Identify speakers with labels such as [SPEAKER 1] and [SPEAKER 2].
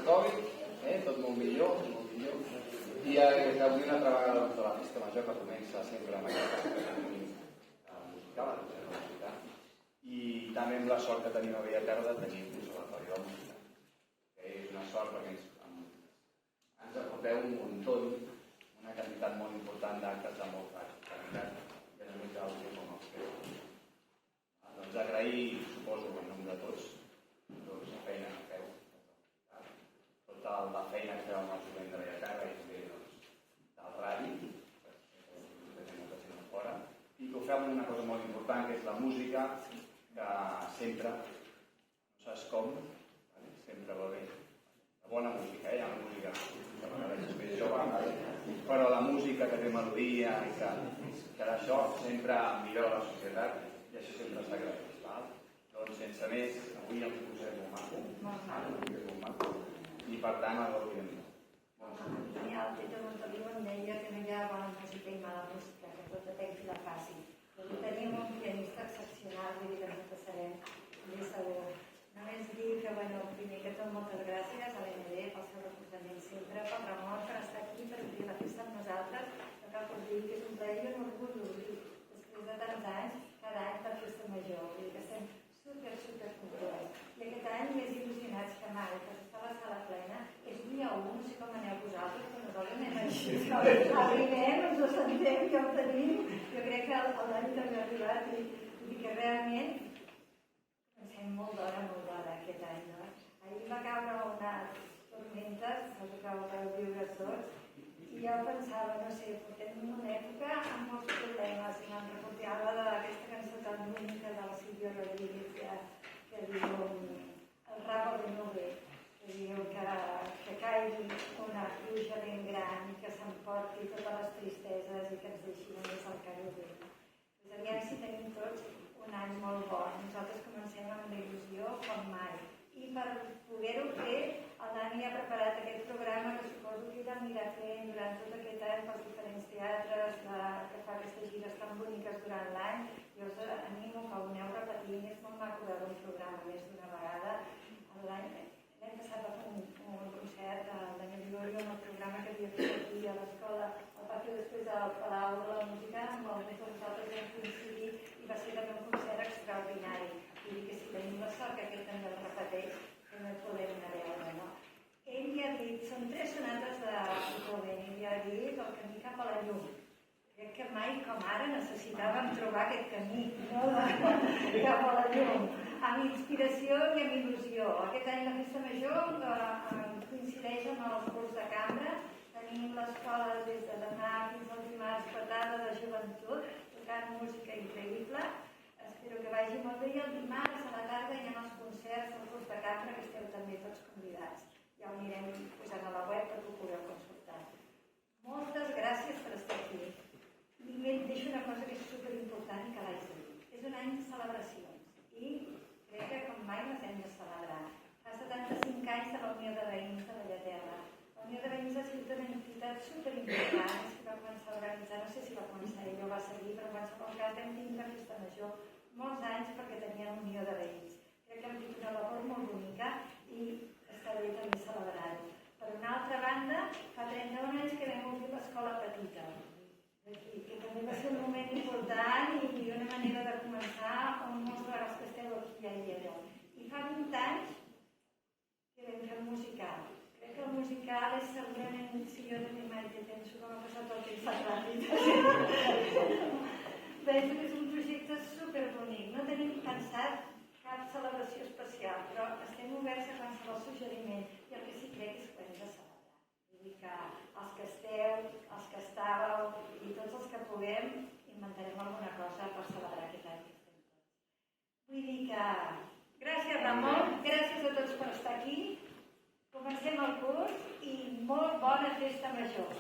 [SPEAKER 1] Covid, tot molt millor, molt millor. I avui una altra vegada de la festa major que comença sempre amb aquesta musical, i també amb la sort que tenim a Bellaterra de tenir un conservatori de música. És una sort perquè ens aporteu un muntó, una quantitat molt important d'actes de molta qualitat, i a més d'àudio com els que doncs agrair, suposo, en nom de tots, la feina que feu, tota la feina que feu amb el jovent de Bellaterra i també del ràdio, que tenim molta gent fora, i que ho feu amb una cosa molt important, que és la música, que sempre, no saps com, sempre va bé. La bona música, hi ha una música que m'agrada més jove, però la música que té melodia i que d'això sempre millora la societat i això sempre s'agraeix. Doncs sense més, avui el concert molt maco, i per tant el gaudirem molt.
[SPEAKER 2] El Tito Montoliu em deia que no hi ha bona música i mala música, que tot depèn qui la faci. Tenim un pianista excepcional, vull dir que ens passarem bé segur. Només dir que, primer que tot, moltes gràcies a l'ND pel seu recolzament sempre, pel Ramon per estar aquí, per obrir la festa amb nosaltres. No cal que us digui que és un plaer i un orgull obrir, després de tants anys, cada any per festa major. Vull dir que estem super contents. I aquest any més il·lusionats que mai, que està la sala plena, és dia 1, no sé com aneu vosaltres, però nosaltres anem així. Arribem, ens ho sentem, ja ho tenim. Jo crec que l'any també ha arribat i dir que realment pensem molt d'hora aquest any, no? Ahir va caure unes tormentes, que vau viure tots, i jo pensava, no sé, portem una època amb molts problemes, i me'n recordava d'aquesta cançó tan bonica de la Sílvia Rodríguez que diu el rabo de nube, que diu que caigui una pluja ben gran i que s'emporti totes les tristeses i que ens deixi només el caro vent. Doncs aviam si tenim tots un any molt bo. Nosaltres comencem amb la il·lusió com mai. I per poder-ho fer, el Dani ha preparat aquest programa que suposo que ell anirà fent durant tot aquest any pels diferents teatres que fa aquestes gires tan boniques durant l'any. Jo us animo que ho aneu repetint, és molt maco veure un programa més d'una vegada. L'any passat va fer un concert al Daniel Vigorio amb el programa que havia fet aquí a l'escola, el va fer després al Palau de la Música, amb alguns de nosaltres vam coincidir i va ser també un concert extraordinari. Vull dir que si tenim la sort que aquest també el repeteix, que no el podem anar a veure, no? Ell ja ha dit, són 3 sonates de Beethoven, ell ja ha dit el camí cap a la llum. Crec que mai com ara necessitàvem trobar aquest camí, no? Cap a la llum, amb inspiració i amb il·lusió. Aquest any la festa major coincideix amb els curs de cambra. Tenim l'escola des de demà fins al dimarts patada de joventut, tocant música increïble. Espero que vagi molt bé i el dimarts a la tarda hi ha els concerts del curs de cambra que esteu també tots convidats. Ja ho anirem posant a la web perquè ho podeu consultar. Moltes gràcies per estar aquí. I deixo una cosa que és superimportant i que l'haig de dir. És un any de celebracions i crec que com mai les hem de celebrar. Fa 75 anys de la Unió de Veïns de Bellaterra. La Unió de Veïns ha sigut una entitat superimportant que va començar a organitzar, no sé si va començar ell o va seguir, però en qualsevol cas vam tenir una festa major molts anys perquè tenien Unió de Veïns. Crec que hem fet una labor molt bonica i està bé també celebrar-ho. Per una altra banda, fa 31 anys que vam obrir l'escola petita, que també va ser un moment important i una manera de començar on molts vegades que esteu aquí ja hi éreu. I fa 20 anys que vam fer el musical. Crec que el musical és segurament, si jo també mai que penso que m'ha passat el temps ràpid. Penso que és un projecte superbonic. No tenim pensat cap celebració especial, però estem oberts a qualsevol suggeriment i el que sí crec és que ho hem de celebrar. Vull dir que els que esteu, els que estàveu i tots els que puguem inventarem alguna cosa per celebrar aquest any que estem tots. Vull dir que gràcies Ramon, gràcies a tots per estar aquí. Comencem el curs i molt bona festa major.